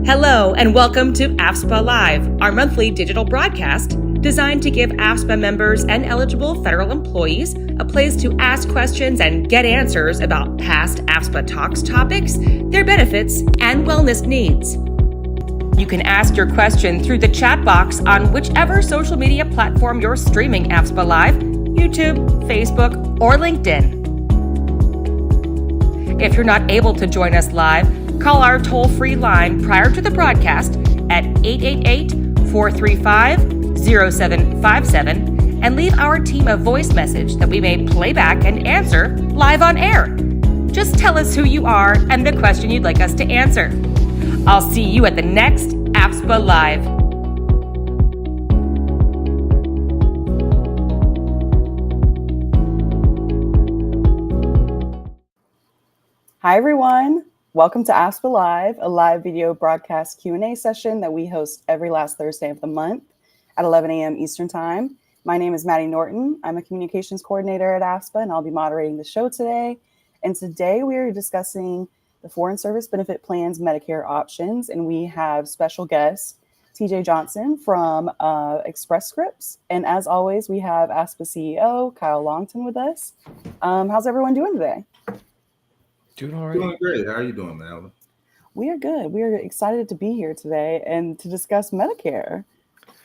Hello, and welcome to AFSPA Live, our monthly digital broadcast designed to give AFSPA members and eligible federal employees a place to ask questions and get answers about past AFSPA Talks topics, their benefits, and wellness needs. You can ask your question through the chat box on whichever social media platform you're streaming AFSPA Live, YouTube, Facebook, or LinkedIn. If you're not able to join us live, call our toll-free line prior to the broadcast at 888-435-0757 and leave our team a voice message that we may play back and answer live on air. Just tell us who you are and the question you'd like us to answer. I'll see you at the next AFSPA Live. Hi, everyone. Welcome to AFSPA Live, a live video broadcast Q&A session that we host every last Thursday of the month at 11 a.m. Eastern Time. My name is Maddie Norton. I'm a communications coordinator at AFSPA, and I'll be moderating the show today. And today we are discussing the Foreign Service Benefit Plan's Medicare options, and we have special guest TJ Johnson from Express Scripts. And as always, we have AFSPA CEO Kyle Longton with us. How's everyone doing today? Doing all right. Doing great. How are you doing, Alan? We are good. We are excited to be here today and to discuss Medicare.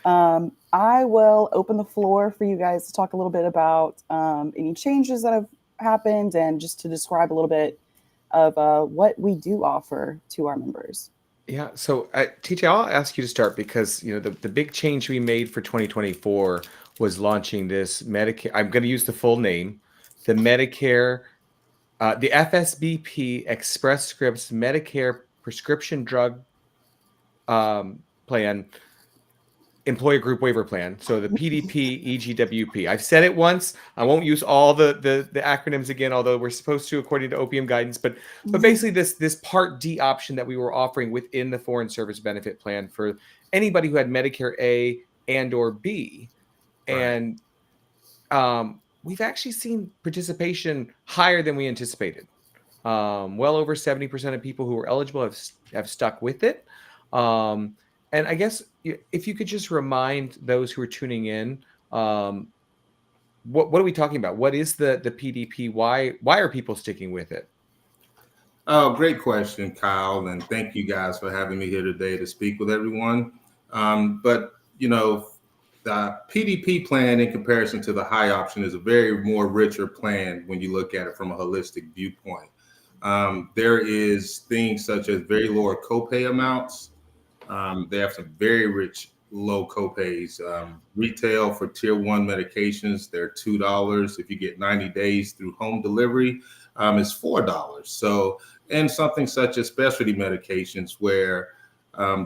I will open the floor for you guys to talk a little bit about any changes that have happened and just to describe a little bit of what we do offer to our members. Yeah. So, TJ, I'll ask you to start because the big change we made for 2024 was launching this Medicare. I'm going to use the full name, the Medicare. The FSBP Express Scripts Medicare Prescription Drug Plan, Employer Group Waiver Plan. So the PDP EGWP. I've said it once. I won't use all the acronyms again, although we're supposed to according to OPM guidance. But basically this Part D option that we were offering within the Foreign Service Benefit Plan for anybody who had Medicare A and or B. Right. And we've actually seen participation higher than we anticipated. Well over 70% of people who were eligible have stuck with it. And I guess if you could just remind those who are tuning in, what are we talking about? What is the PDP? Why are people sticking with it? Oh, great question, Kyle. And thank you guys for having me here today to speak with everyone. The PDP plan in comparison to the high option is a very more richer plan when you look at it from a holistic viewpoint. There is things such as very lower copay amounts. They have some very rich low copays. Retail for tier 1 medications, they're $2. If you get 90 days through home delivery, it's $4. So, and something such as specialty medications where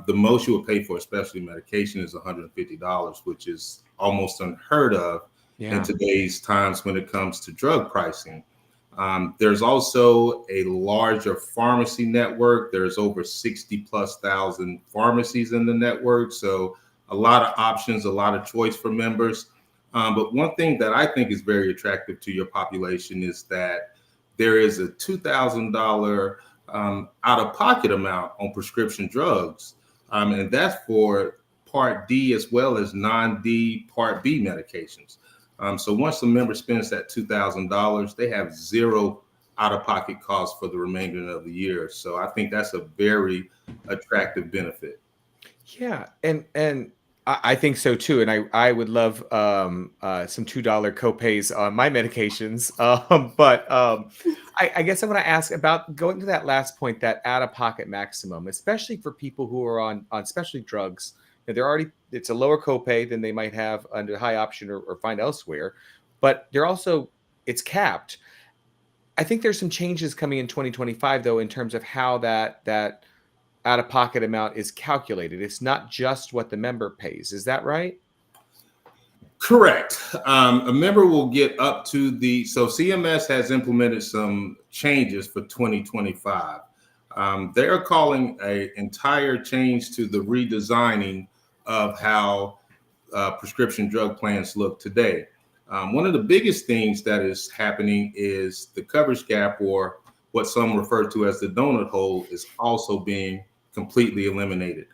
the most you will pay for a specialty medication is $150, which is almost unheard of in today's times when it comes to drug pricing. There's also a larger pharmacy network. There's over 60,000+ pharmacies in the network. So a lot of options, a lot of choice for members. But one thing that I think is very attractive to your population is that there is a $2,000 out-of-pocket amount on prescription drugs. And that's for Part D as well as non-D Part B medications. So once the member spends that $2,000, they have zero out-of-pocket costs for the remainder of the year. So I think that's a very attractive benefit. Yeah, and I think so too. And I would love some $2 copays on my medications. I guess I want to ask about going to that last point, that out-of-pocket maximum, especially for people who are on specialty drugs. It's a lower copay than they might have under high option or find elsewhere, but it's capped. I think there's some changes coming in 2025 though, in terms of how that out-of-pocket amount is calculated. It's not just what the member pays. Is that right? Correct. A member will get up to so CMS has implemented some changes for 2025. They are calling an entire change to the redesigning of how prescription drug plans look today. One of the biggest things that is happening is the coverage gap, or what some refer to as the donut hole, is also being completely eliminated.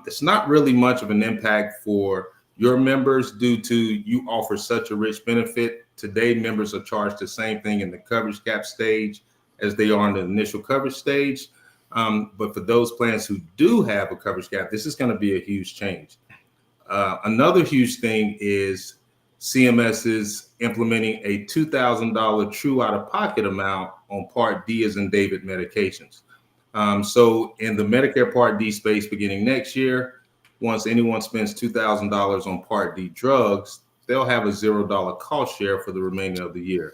It's not really much of an impact for your members due to you offer such a rich benefit. Today, members are charged the same thing in the coverage gap stage as they are in the initial coverage stage. But for those plans who do have a coverage gap, this is going to be a huge change. Another huge thing is CMS is implementing a $2,000 true out-of-pocket amount on Part D as in David medications. So in the Medicare Part D space beginning next year, once anyone spends $2,000 on Part D drugs, they'll have a $0 cost share for the remainder of the year.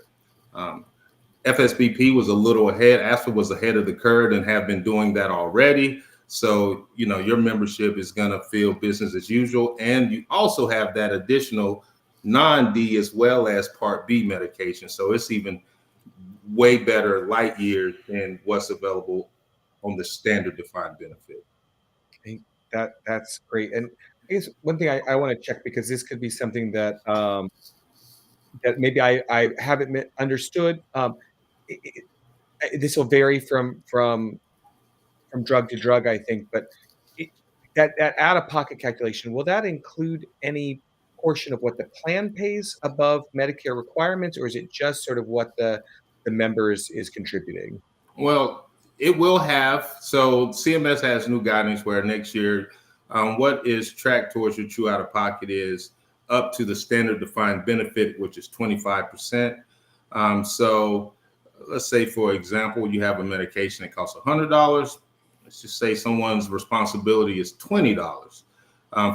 FSBP was a little ahead. AFSPA was ahead of the curve and have been doing that already. So, your membership is going to feel business as usual. And you also have that additional non-D as well as Part B medication. So it's even way better light years than what's available on the standard defined benefit. That's great. And I guess one thing I want to check, because this could be something that that maybe I haven't understood. This will vary from drug to drug, I think, but that out-of-pocket calculation, will that include any portion of what the plan pays above Medicare requirements, or is it just sort of what the member is contributing? Well, it will have. So CMS has new guidance where next year, what is tracked towards your true out-of-pocket is up to the standard defined benefit, which is 25%. So let's say, for example, you have a medication that costs $100. Let's just say someone's responsibility is $20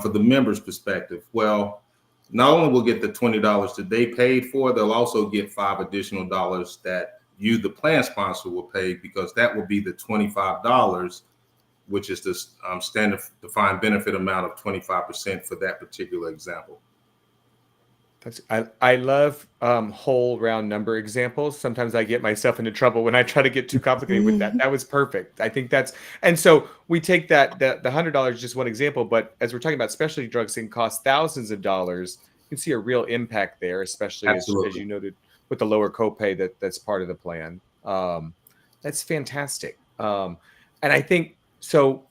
for the member's perspective. Well, not only will get the $20 that they paid for, they'll also get $5 additional that you, the plan sponsor, will pay, because that will be the $25, which is the standard defined benefit amount of 25% for that particular example. I love whole round number examples. Sometimes I get myself into trouble when I try to get too complicated with that. That was perfect. I think and so we take the $100, just one example, but as we're talking about specialty drugs that cost thousands of dollars, you can see a real impact there, especially as you noted with the lower copay that's part of the plan. That's fantastic. And I think so.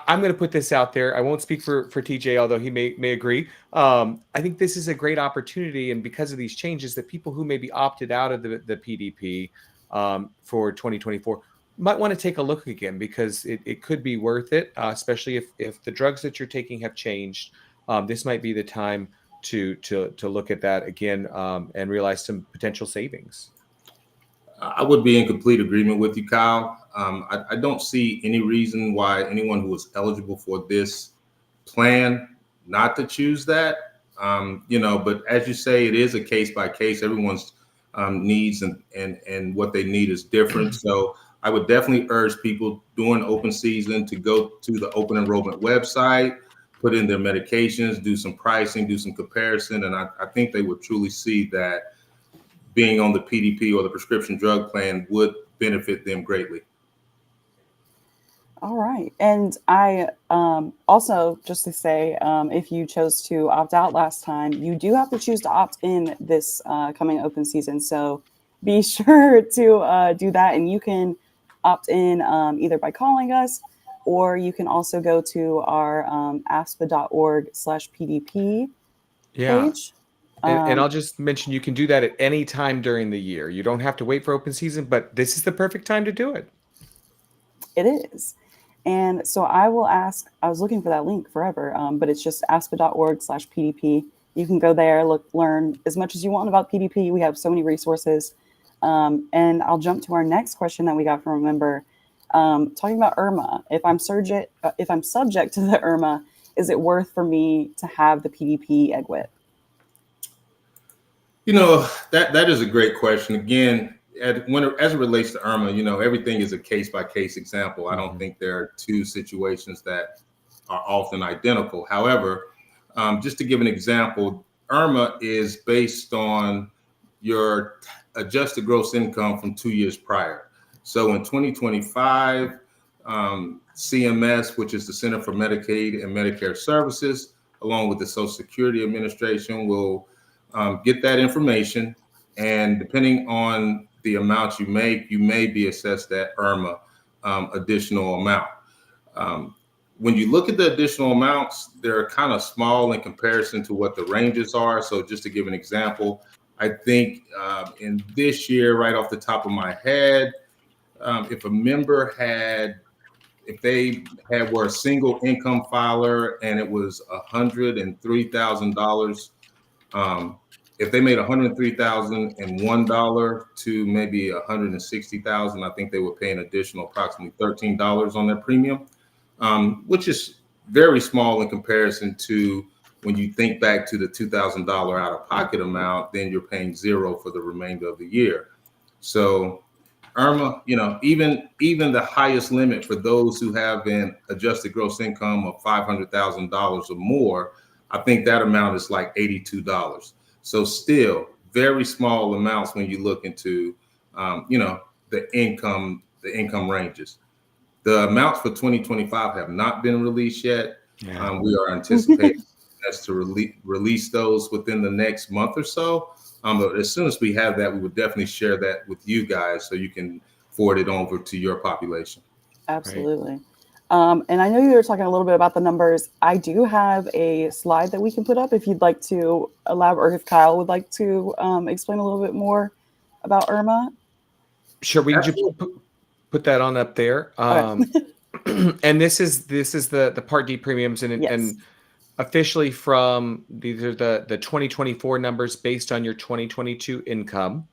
I'm going to put this out there. I won't speak for TJ, although he may agree. I think this is a great opportunity, and because of these changes, that people who maybe opted out of the PDP for 2024 might want to take a look again, because it could be worth it, especially if the drugs that you're taking have changed. This might be the time to look at that again and realize some potential savings. I would be in complete agreement with you, Kyle. I don't see any reason why anyone who is eligible for this plan not to choose that. But as you say, it is a case by case. Everyone's needs and what they need is different. So I would definitely urge people during open season to go to the open enrollment website, put in their medications, do some pricing, do some comparison. And I think they would truly see that being on the PDP or the prescription drug plan would benefit them greatly. All right. And I also, just to say, if you chose to opt out last time, you do have to choose to opt in this coming open season. So be sure to do that. And you can opt in either by calling us, or you can also go to our AFSPA.org/PDP page. And I'll just mention, you can do that at any time during the year. You don't have to wait for open season, but this is the perfect time to do it. It is. And so I was looking for that link forever, but it's just AFSPA.org/PDP. You can go there, learn as much as you want about PDP. We have so many resources. And I'll jump to our next question that we got from a member, talking about IRMA. If I'm subject to the IRMA, is it worth for me to have the PDP EGWP? That is a great question. Again, as it relates to IRMA, everything is a case by case example. I don't Mhm. think there are two situations that are often identical. However, just to give an example, IRMA is based on your adjusted gross income from 2 years prior. So in 2025, CMS, which is the Center for Medicaid and Medicare Services, along with the Social Security Administration, will get that information. And depending on the amount you make, you may be assessed that IRMA additional amount. When you look at the additional amounts, they're kind of small in comparison to what the ranges are. So just to give an example, I think in this year, right off the top of my head, if a member were a single income filer and it was $103,000, if they made $103,001 to maybe $160,000, I think they would pay an additional approximately $13 on their premium, which is very small in comparison to when you think back to the $2,000 out-of-pocket amount. Then you're paying zero for the remainder of the year. So IRMA, even the highest limit for those who have an adjusted gross income of $500,000 or more, I think that amount is like $82. So still very small amounts when you look into, the income ranges. The amounts for 2025 have not been released yet. Yeah. We are anticipating us to release those within the next month or so. But as soon as we have that, we would definitely share that with you guys so you can forward it over to your population. Absolutely. And I know you were talking a little bit about the numbers. I do have a slide that we can put up if you'd like to elaborate, or if Kyle would like to explain a little bit more about IRMA. Sure, we can just put that on up there. And this is the Part D premiums, and Yes. and officially from these are the 2024 numbers based on your 2022 income.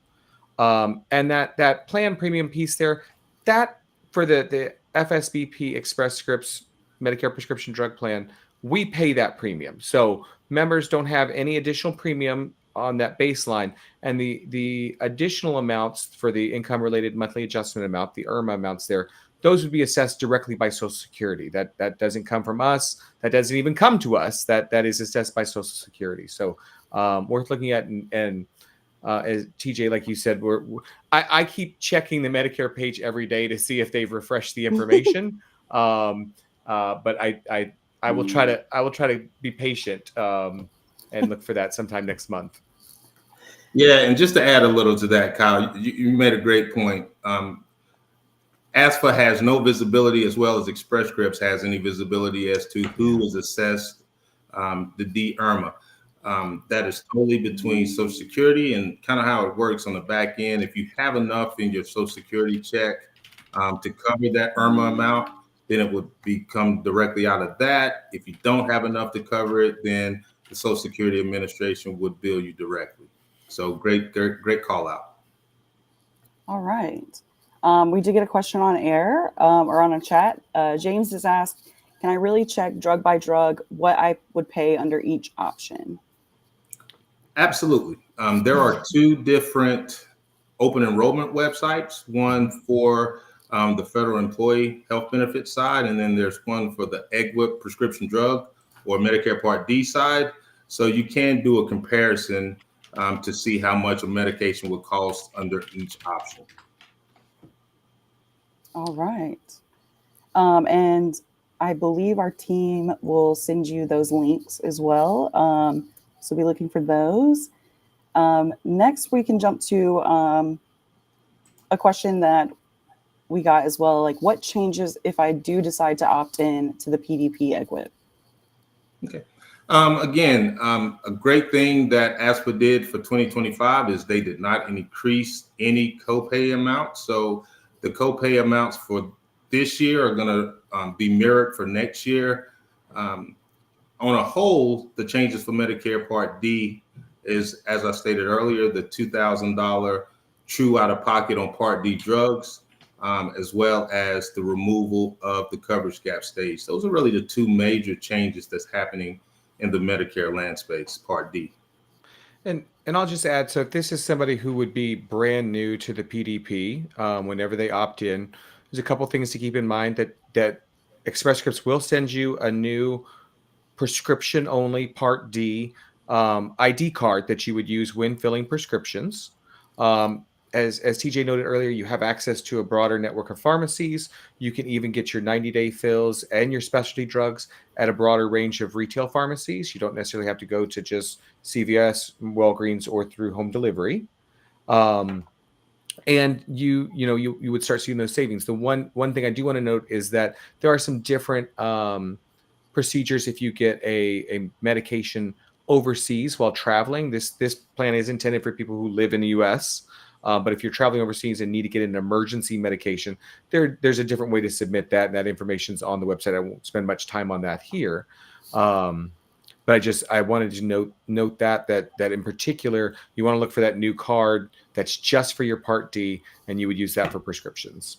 And that plan premium piece there, that for the FSBP Express Scripts Medicare Prescription Drug Plan, we pay that premium. So members don't have any additional premium on that baseline. And the additional amounts for the income related monthly adjustment amount, the IRMA amounts there, those would be assessed directly by Social Security. That doesn't come from us. That doesn't even come to us. That is assessed by Social Security. So worth looking at. And as TJ, like you said, I keep checking the Medicare page every day to see if they've refreshed the information. But I will try to be patient and look for that sometime next month. Yeah, and just to add a little to that, Kyle, you made a great point. AFSPA has no visibility, as well as Express Scripts has any visibility as to who is assessed the D-IRMA. That is totally between Social Security, and kind of how it works on the back end. If you have enough in your Social Security check to cover that IRMA amount, then it would come directly out of that. If you don't have enough to cover it, then the Social Security Administration would bill you directly. So great call out. All right. We did get a question on air or on a chat. James has asked, can I really check drug by drug what I would pay under each option? Absolutely. There are two different open enrollment websites, one for the federal employee health benefits side, and then there's one for the EGWP prescription drug or Medicare Part D side. So you can do a comparison to see how much a medication would cost under each option. All right. And I believe our team will send you those links as well. So be looking for those. Next, we can jump to a question that we got as well. Like, what changes if I do decide to opt in to the PDP EGWP? Okay. Again, a great thing that AFSPA did for 2025 is they did not increase any copay amounts. So the copay amounts for this year are going to be mirrored for next year. On a whole, the changes for Medicare Part D is, as I stated earlier, the $2,000 true out-of-pocket on Part D drugs, as well as the removal of the coverage gap stage. Those are really the two major changes that's happening in the Medicare land space, Part D. And I'll just add, so if this is somebody who would be brand new to the PDP, whenever they opt in, there's a couple things to keep in mind that Express Scripts will send you a new prescription only Part D ID card that you would use when filling prescriptions. Um, as TJ noted earlier, you have access to a broader network of pharmacies. You can even get your 90-day fills and your specialty drugs at a broader range of retail pharmacies. You don't necessarily have to go to just CVS, Walgreens, or through home delivery. Um, and you would start seeing those savings. The one thing I do want to note is that there are some different procedures if you get a medication overseas while traveling. This plan is intended for people who live in the U.S. But if you're traveling overseas and need to get an emergency medication, there's a different way to submit that. And that information's on the website. I won't spend much time on that here. But I wanted to note that in particular, you want to look for that new card that's just for your Part D, and you would use that for prescriptions.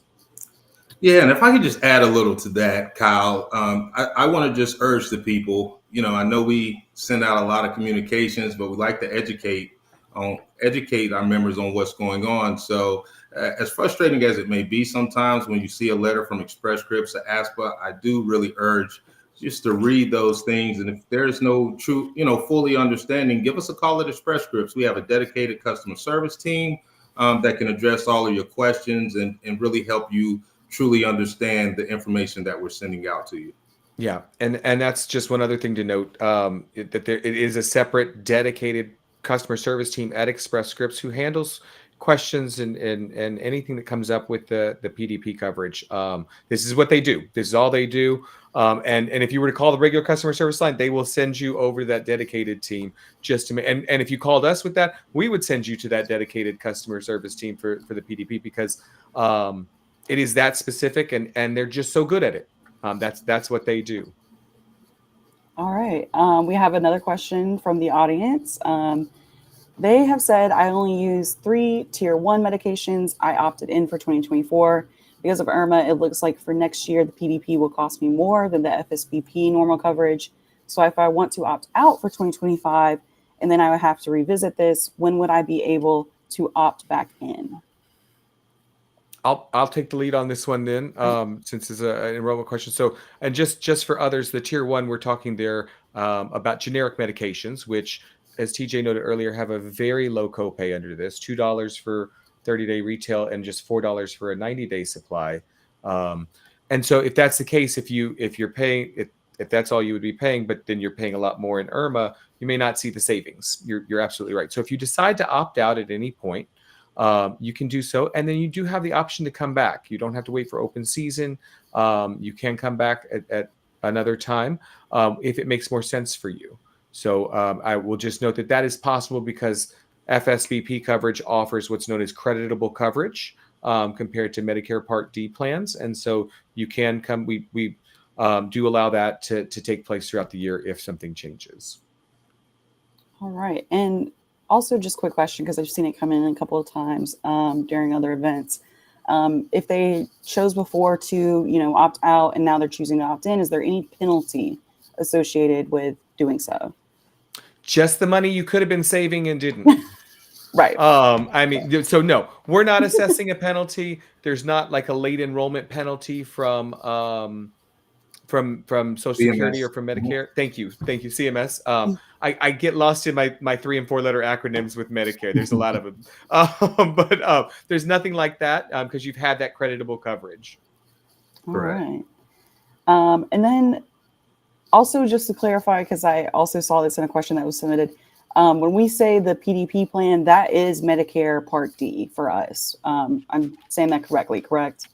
Yeah, and if I could just add a little to that, Kyle, I want to just urge the people. I know we send out a lot of communications, but we like to educate our members on what's going on. So, as frustrating as it may be sometimes when you see a letter from Express Scripts to AFSPA, I do really urge just to read those things. And if there's no true, fully understanding, give us a call at Express Scripts. We have a dedicated customer service team that can address all of your questions and really help you truly understand the information that we're sending out to you. Yeah, and that's just one other thing to note, that it is a separate dedicated customer service team at Express Scripts who handles questions and anything that comes up with the PDP coverage. This is what they do. This is all they do. And if you were to call the regular customer service line, they will send you over to that dedicated team just to and if you called us with that, we would send you to that dedicated customer service team for the PDP because it is that specific and they're just so good at it. That's what they do. All right. We have another question from the audience. They have said, I only use 3 tier 1 medications. I opted in for 2024. Because of IRMA, it looks like for next year, the PDP will cost me more than the FSBP normal coverage. So if I want to opt out for 2025, and then I would have to revisit this, when would I be able to opt back in? I'll take the lead on this one then, since it's an enrollment question. So, and just for others, the tier 1, we're talking there about generic medications, which, as TJ noted earlier, have a very low copay under this: $2 for 30-day retail and just $4 for a 90-day supply. And so, if that's the case, if you're paying, if that's all you would be paying, but then you're paying a lot more in IRMA, you may not see the savings. You're absolutely right. So, if you decide to opt out at any point, you can do so, and then you do have the option to come back. You don't have to wait for open season. You can come back at another time if it makes more sense for you. So I will just note that is possible because FSBP coverage offers what's known as creditable coverage compared to Medicare Part D plans, and so you can come. We do allow that to take place throughout the year if something changes. All right, and also, just a quick question, because I've seen it come in a couple of times during other events. If they chose before to, opt out and now they're choosing to opt in, is there any penalty associated with doing so? Just the money you could have been saving and didn't. Right. I mean, so no, we're not assessing a penalty. There's not like a late enrollment penalty from Social Security or from Medicare. Thank you, CMS. I get lost in my 3 and 4 letter acronyms with Medicare. There's a lot of them, but there's nothing like that because you've had that creditable coverage. All right. And then also just to clarify, because I also saw this in a question that was submitted, when we say the PDP plan, that is Medicare Part D for us. I'm saying that correctly, correct?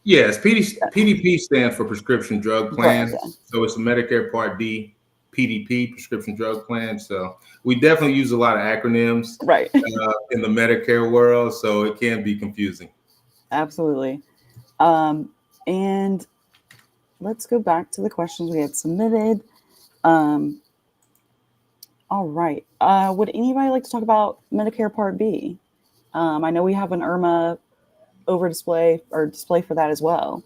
Yes, PDP stands for Prescription Drug Plan. Correct, yeah. So it's a Medicare Part D PDP, Prescription Drug Plan. So we definitely use a lot of acronyms right in the Medicare world, so it can be confusing. Absolutely. And let's go back to the questions we had submitted. All right. Would anybody like to talk about Medicare Part B? I know we have an IRMA over display or display for that as well.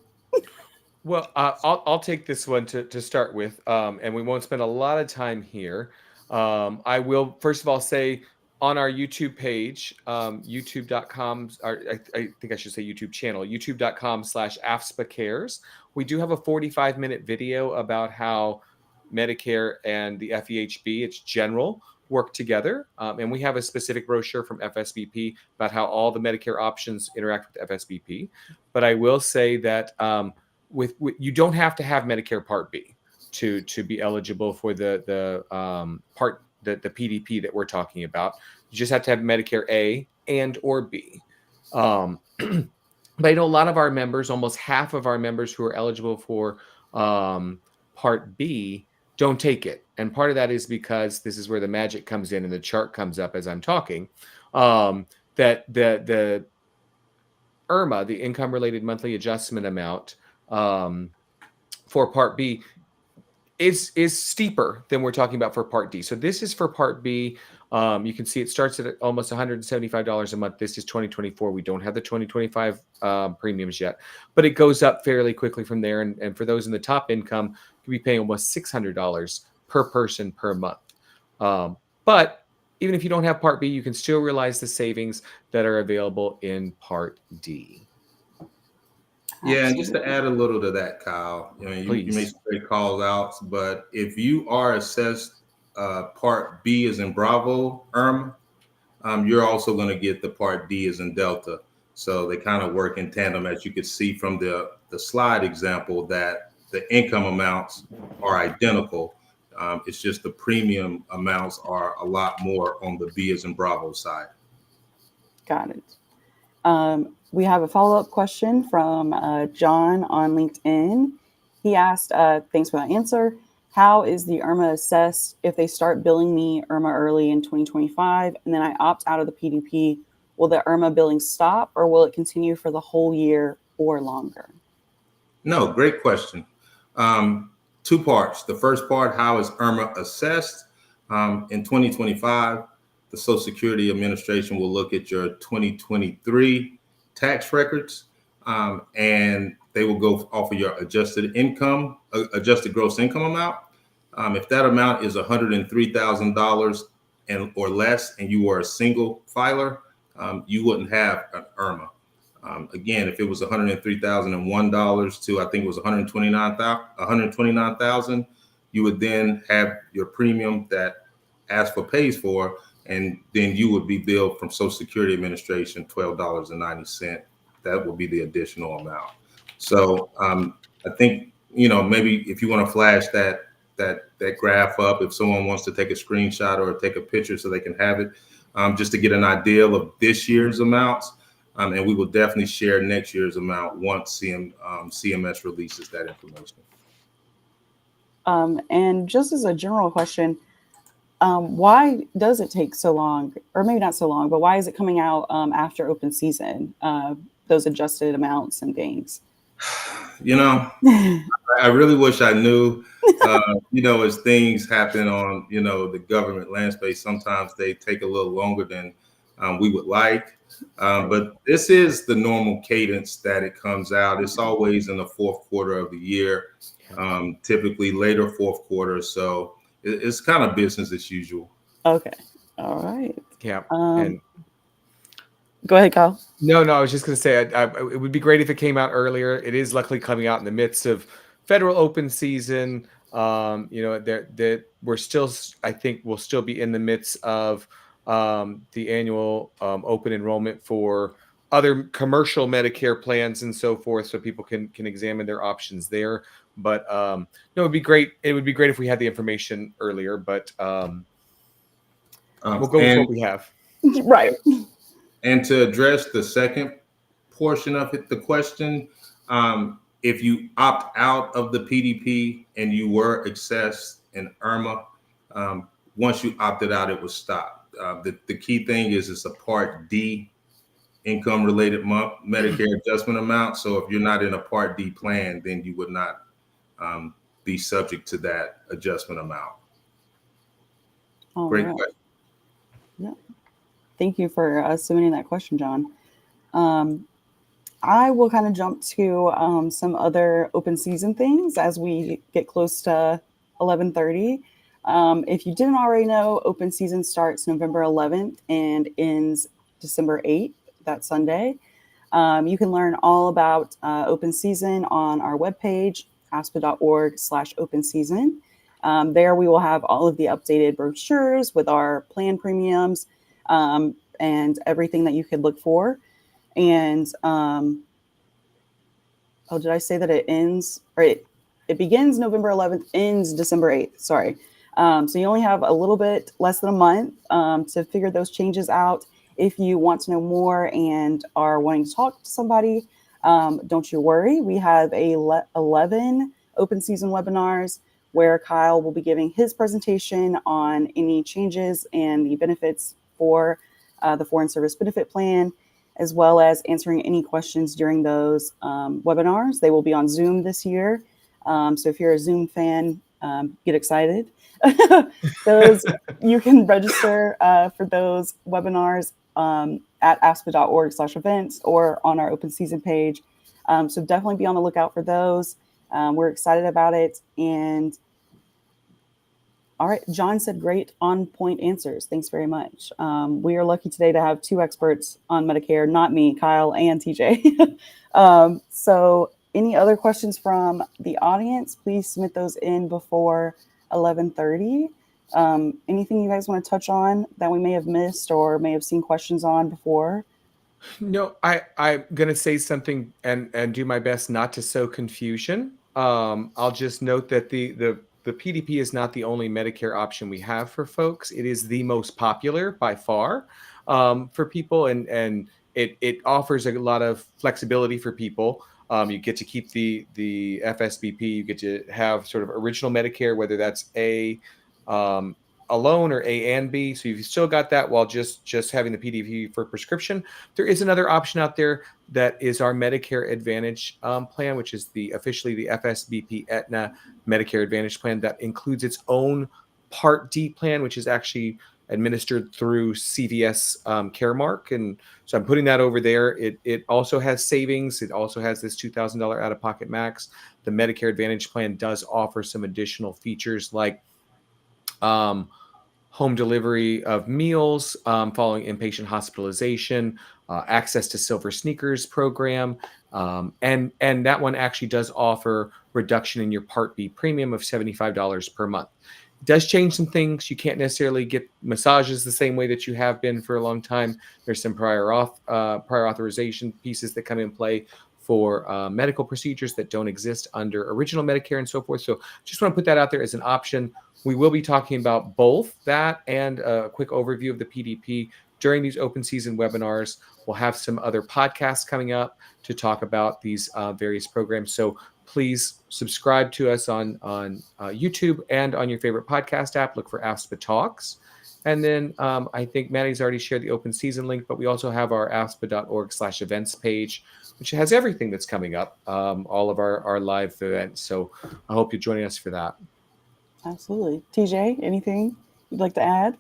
Well, I'll take this one to start with, and we won't spend a lot of time here. I will first of all say on our YouTube page, youtube.com, or I think I should say YouTube channel, youtube.com/AFSPA Cares. We do have a 45-minute video about how Medicare and the FEHB, its general, work together. And we have a specific brochure from FSBP about how all the Medicare options interact with FSBP. But I will say that with you don't have to have Medicare Part B to be eligible for the PDP that we're talking about. You just have to have Medicare A and or B. But I know a lot of our members, almost half of our members who are eligible for Part B, don't take it. And part of that is because this is where the magic comes in and the chart comes up as I'm talking, that the IRMA, the income related monthly adjustment amount for Part B, is steeper than we're talking about for Part D. So this is for Part B. You can see it starts at almost $175 a month. This is 2024. We don't have the 2025 premiums yet, but it goes up fairly quickly from there. And for those in the top income, you could be paying almost $600 per person per month. But even if you don't have Part B, you can still realize the savings that are available in Part D. Yeah, and just to add a little to that, Kyle, you make some great calls out, but if you are assessed Part B as in Bravo, IRMA, you're also going to get the Part D as in Delta. So they kind of work in tandem, as you could see from the slide example, that the income amounts are identical. It's just the premium amounts are a lot more on the B as in Bravo side. Got it. We have a follow-up question from John on LinkedIn. He asked, thanks for that answer. How is the IRMA assessed if they start billing me IRMA early in 2025 and then I opt out of the PDP? Will the IRMA billing stop or will it continue for the whole year or longer? No, great question. Two parts. The first part, how is IRMA assessed? In 2025, the Social Security Administration will look at your 2023 tax records, and they will go off of your adjusted gross income amount. If that amount is $103,000 or less, and you are a single filer, you wouldn't have an IRMA. Again, if it was $103,001 to, I think it was $129,000, you would then have your premium that AFSPA pays for, and then you would be billed from Social Security Administration $12.90. That would be the additional amount. So I think, maybe if you want to flash that graph up, if someone wants to take a screenshot or take a picture so they can have it, just to get an idea of this year's amounts. And we will definitely share next year's amount once CMS releases that information. And just as a general question, why does it take so long, or maybe not so long, but why is it coming out after open season, those adjusted amounts and things? I really wish I knew, as things happen on, the government land space, sometimes they take a little longer than we would like. But this is the normal cadence that it comes out. It's always in the fourth quarter of the year, typically later fourth quarter. So it's kind of business as usual. Okay. All right. Yeah. And go ahead, Kyle. No, I was just going to say it would be great if it came out earlier. It is luckily coming out in the midst of federal open season. That we're still, I think we'll still be in the midst of the annual open enrollment for other commercial Medicare plans and so forth, so people can examine their options there. But it would be great. It would be great if we had the information earlier, but we'll go with what we have. Right. And to address the second portion of the question, if you opt out of the PDP and you were accessed in IRMA, once you opted out, it was stopped. The key thing is it's a Part D income related Medicare adjustment amount. So if you're not in a Part D plan, then you would not be subject to that adjustment amount. Great question. Yeah. Thank you for submitting that question, John. I will kind of jump to some other open season things as we get close to 11:30. If you didn't already know, open season starts November 11th and ends December 8th, that Sunday. You can learn all about open season on our webpage, aspa.org/open season. There we will have all of the updated brochures with our plan premiums and everything that you could look for. And did I say that it ends, or it begins November 11th, ends December 8th? Sorry. So you only have a little bit less than a month to figure those changes out. If you want to know more and are wanting to talk to somebody, don't you worry. We have 11 open season webinars where Kyle will be giving his presentation on any changes and the benefits for the Foreign Service Benefit Plan, as well as answering any questions during those webinars. They will be on Zoom this year. So if you're a Zoom fan, get excited. Those you can register for those webinars at aspa.org/events or on our open season page. So definitely be on the lookout for those. We're excited about it. And all right, John said great on point answers. Thanks very much. We are lucky today to have two experts on Medicare, not me, Kyle and TJ. So any other questions from the audience, please submit those in before 11:30. Anything you guys want to touch on that we may have missed or may have seen questions on before? No, I'm gonna say something and do my best not to sow confusion. I'll just note that the PDP is not the only Medicare option we have for folks. It is the most popular by far for people, and it offers a lot of flexibility for people. You get to keep the FSBP. You get to have sort of original Medicare, whether that's alone or A and B. So you've still got that while just having the PDP for prescription. There is another option out there that is our Medicare Advantage plan, which is officially the FSBP Aetna Medicare Advantage plan that includes its own Part D plan, which is actually administered through CVS Caremark. And so I'm putting that over there. It also has savings. It also has this $2,000 out-of-pocket max. The Medicare Advantage plan does offer some additional features like home delivery of meals following inpatient hospitalization, access to Silver Sneakers program, and that one actually does offer reduction in your Part B premium of $75 per month. It does change some things. You can't necessarily get massages the same way that you have been for a long time. There's some prior authorization pieces that come in play for medical procedures that don't exist under original Medicare and so forth. So just want to put that out there as an option. We will be talking about both that and a quick overview of the PDP during these open season webinars. We'll have some other podcasts coming up to talk about these various programs. So please subscribe to us on YouTube and on your favorite podcast app. Look for AFSPA Talks. And then I think Maddie's already shared the open season link, but we also have our aspa.org/events page, which has everything that's coming up, all of our live events. So I hope you're joining us for that. Absolutely. TJ, anything you'd like to add?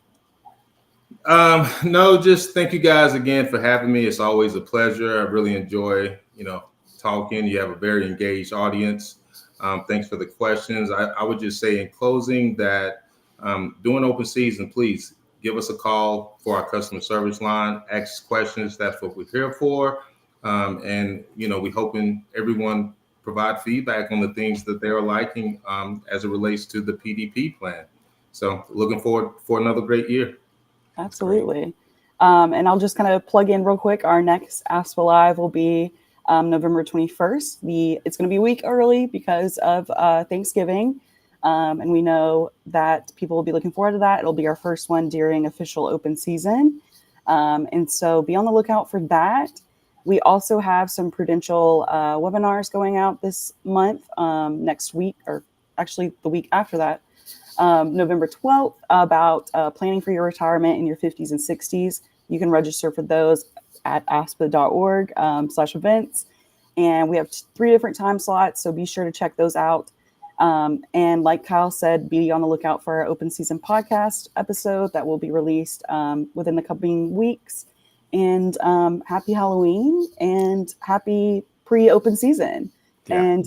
No, just thank you guys again for having me. It's always a pleasure. I really enjoy, talking. You have a very engaged audience. Thanks for the questions. I would just say in closing that during open season, please give us a call for our customer service line. Ask questions. That's what we're here for. And we hoping everyone provide feedback on the things that they're liking as it relates to the PDP plan. So looking forward for another great year. Absolutely. And I'll just kind of plug in real quick. Our next AFSPA Live will be November 21st. It's going to be a week early because of Thanksgiving. And we know that people will be looking forward to that. It'll be our first one during official open season. And so be on the lookout for that. We also have some Prudential webinars going out this month, next week, or actually the week after that, November 12th, about planning for your retirement in your 50s and 60s. You can register for those at aspa.org/events. And we have 3 different time slots, so be sure to check those out. And like Kyle said, be on the lookout for our open season podcast episode that will be released within the coming weeks. And happy Halloween and happy pre-open season. Yeah. And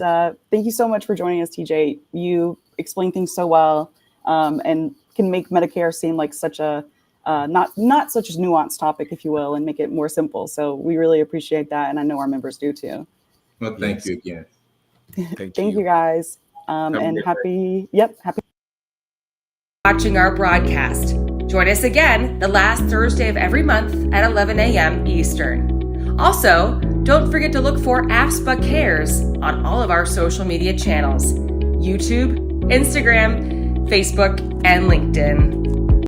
thank you so much for joining us, TJ. You explained things so well. and can make Medicare seem like such a not such a nuanced topic, if you will, and make it more simple. So we really appreciate that, and I know our members do too. Well, thank you again. Thank you guys, and happy watching our broadcast. Join us again the last Thursday of every month at 11 a.m. Eastern. Also, don't forget to look for AFSPA Cares on all of our social media channels: YouTube, Instagram, Facebook, and LinkedIn.